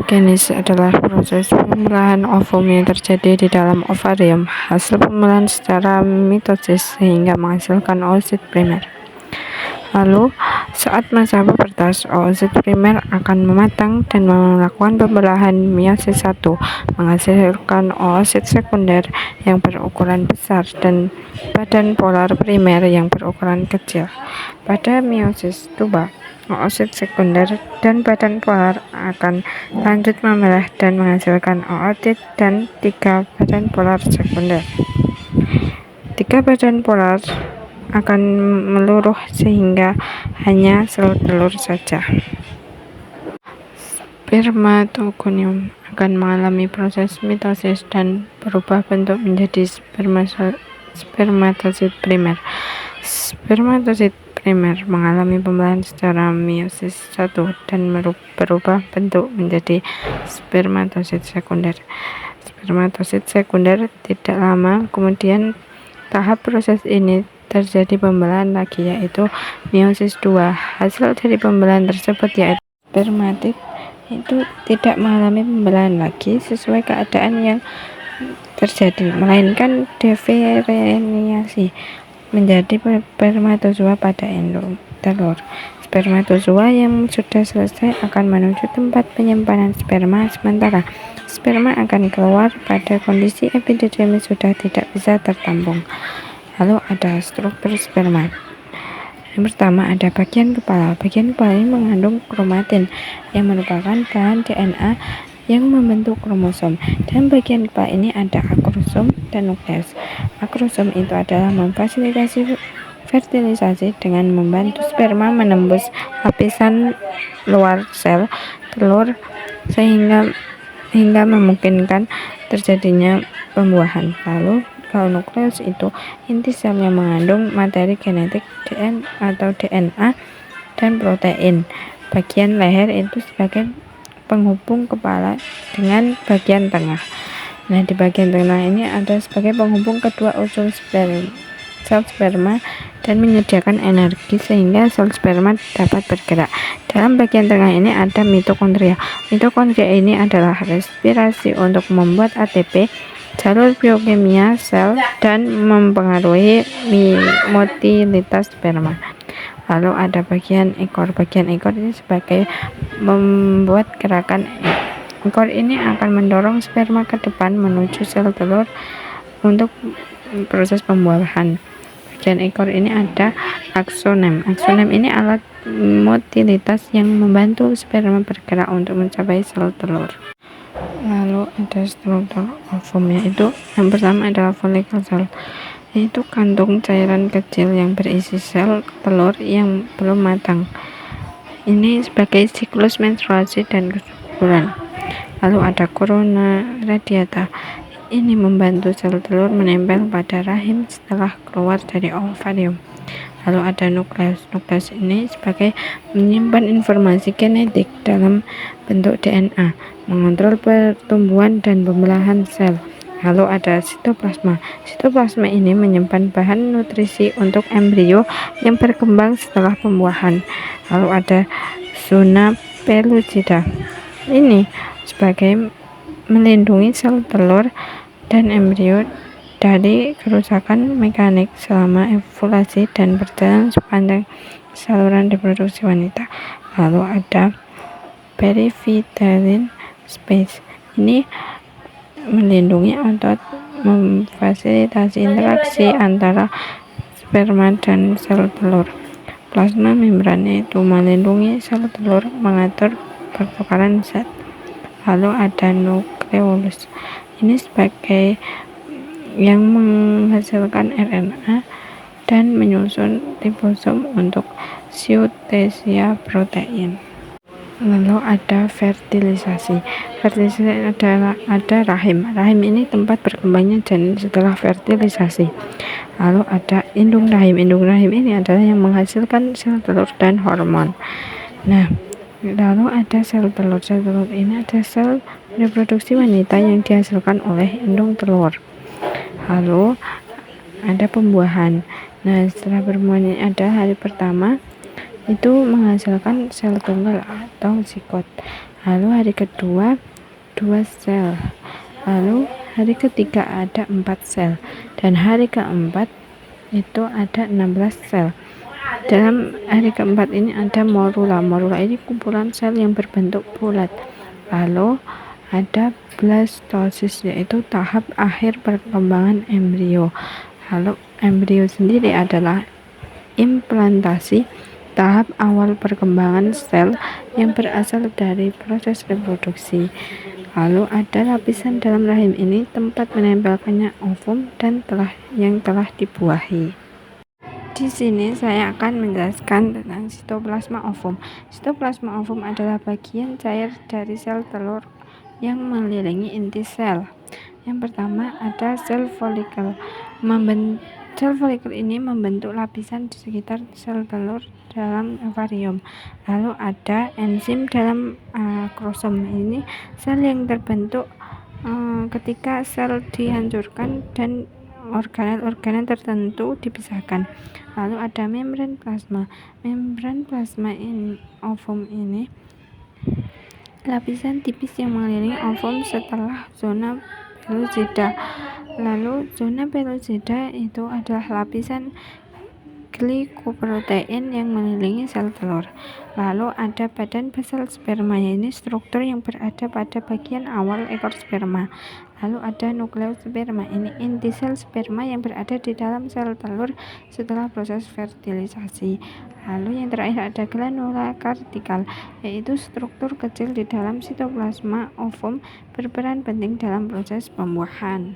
Oogenesis adalah proses pembelahan ovum yang terjadi di dalam ovarium. Hasil pembelahan secara mitosis sehingga menghasilkan oosit primer. Lalu, saat masa pubertas, oosit primer akan mematang dan melakukan pembelahan meiosis 1, menghasilkan oosit sekunder yang berukuran besar dan badan polar primer yang berukuran kecil. Pada meiosis 2, oosit sekunder dan badan polar akan lanjut membelah dan menghasilkan ootit dan 3 badan polar sekunder. 3 badan polar akan meluruh sehingga hanya sel telur saja. Spermatogonium akan mengalami proses mitosis dan berubah bentuk menjadi spermatosit primer. Spermatosit primer mengalami pembelahan secara meiosis 1 dan berubah bentuk menjadi spermatosit sekunder. Spermatosit sekunder tidak lama kemudian tahap proses ini terjadi pembelahan lagi, yaitu meiosis 2. Hasil dari pembelahan tersebut yaitu spermatid itu tidak mengalami pembelahan lagi sesuai keadaan yang terjadi, melainkan diferensiasi menjadi spermatozoa pada induk telur. Spermatozoa yang sudah selesai akan menuju tempat penyimpanan sperma, sementara sperma akan keluar pada kondisi epididymis sudah tidak bisa tertampung. Lalu ada struktur sperma. Yang pertama ada bagian kepala. Bagian kepala ini mengandung kromatin yang merupakan bahan DNA yang membentuk kromosom. Dan bagian kepala ini ada akrosom dan nukleus. Akrosom itu adalah memfasilitasi fertilisasi dengan membantu sperma menembus lapisan luar sel telur sehingga memungkinkan terjadinya pembuahan. Lalu kalau nukleus itu inti sel yang mengandung materi genetik DNA dan protein. Bagian leher itu sebagai penghubung kepala dengan bagian tengah. Nah, di bagian tengah ini ada sebagai penghubung kedua unsur sel sperma dan menyediakan energi sehingga sel sperma dapat bergerak. Dalam bagian tengah ini ada mitokondria. Mitokondria ini adalah respirasi untuk membuat ATP, jalur biokimia sel, dan mempengaruhi motilitas sperma. Lalu ada bagian ekor. Bagian ekor ini sebagai membuat gerakan. Ekor ini akan mendorong sperma ke depan menuju sel telur untuk proses pembuahan. Bagian ekor ini ada aksonem. Aksonem ini alat motilitas yang membantu sperma bergerak untuk mencapai sel telur. Lalu ada struktur ovum, yaitu yang pertama adalah folikel cell, yaitu kantung cairan kecil yang berisi sel telur yang belum matang. Ini sebagai siklus menstruasi dan kesuburan. Lalu ada korona radiata. Ini membantu sel telur menempel pada rahim setelah keluar dari ovarium. Lalu ada nukleus. Nukleus ini sebagai menyimpan informasi genetik dalam bentuk DNA, mengontrol pertumbuhan dan pembelahan sel. Lalu ada sitoplasma. Sitoplasma ini menyimpan bahan nutrisi untuk embrio yang berkembang setelah pembuahan. Lalu ada zona pellucida. Ini sebagai melindungi sel telur dan embrio dari kerusakan mekanik selama ovulasi dan berjalan sepanjang saluran reproduksi wanita. Lalu ada perivitellin space. Ini melindungi otot, memfasilitasi interaksi antara sperma dan sel telur. Plasma membran itu melindungi sel telur, mengatur pertukaran zat. Lalu ada nukleolus. Ini sebagai yang menghasilkan RNA dan menyusun ribosom untuk sintesia protein. Lalu ada fertilisasi. Fertilisasi adalah ada rahim. Rahim ini tempat berkembangnya janin setelah fertilisasi. Lalu ada indung rahim. Indung rahim ini adalah yang menghasilkan sel telur dan hormon. Nah, lalu ada sel telur. Sel telur ini ada sel reproduksi wanita yang dihasilkan oleh indung telur. Lalu ada pembuahan. Nah, setelah berbuahan ada hari pertama itu menghasilkan sel tunggal atau zigot. Lalu hari kedua 2 sel. Lalu hari ketiga ada 4 sel. Dan hari keempat itu ada 16 sel. Dalam hari keempat ini ada morula. Morula ini kumpulan sel yang berbentuk bulat. Lalu ada blastosis, yaitu tahap akhir perkembangan embrio. Lalu embrio sendiri adalah implantasi, tahap awal perkembangan sel yang berasal dari proses reproduksi. Lalu ada lapisan dalam rahim ini tempat menempelkannya ovum dan yang telah dibuahi. Di sini saya akan menjelaskan tentang sitoplasma ovum. Sitoplasma ovum adalah bagian cair dari sel telur yang mengelilingi inti sel. Yang pertama ada sel folikel. Sel folikel ini membentuk lapisan di sekitar sel telur dalam akvarium. Lalu ada enzim dalam krosom. Ini sel yang terbentuk ketika sel dihancurkan dan organel-organel tertentu dipisahkan. Lalu ada membran plasma. Membran plasma ovum ini lapisan tipis yang mengelilingi ovum setelah zona pellucida. Lalu zona pellucida itu adalah lapisan glikoprotein yang mengelilingi sel telur. Lalu ada badan basal sperma, ini struktur yang berada pada bagian awal ekor sperma. Lalu ada nukleus sperma, ini inti sel sperma yang berada di dalam sel telur setelah proses fertilisasi. Lalu yang terakhir ada granula kortikal, yaitu struktur kecil di dalam sitoplasma ovum berperan penting dalam proses pembuahan.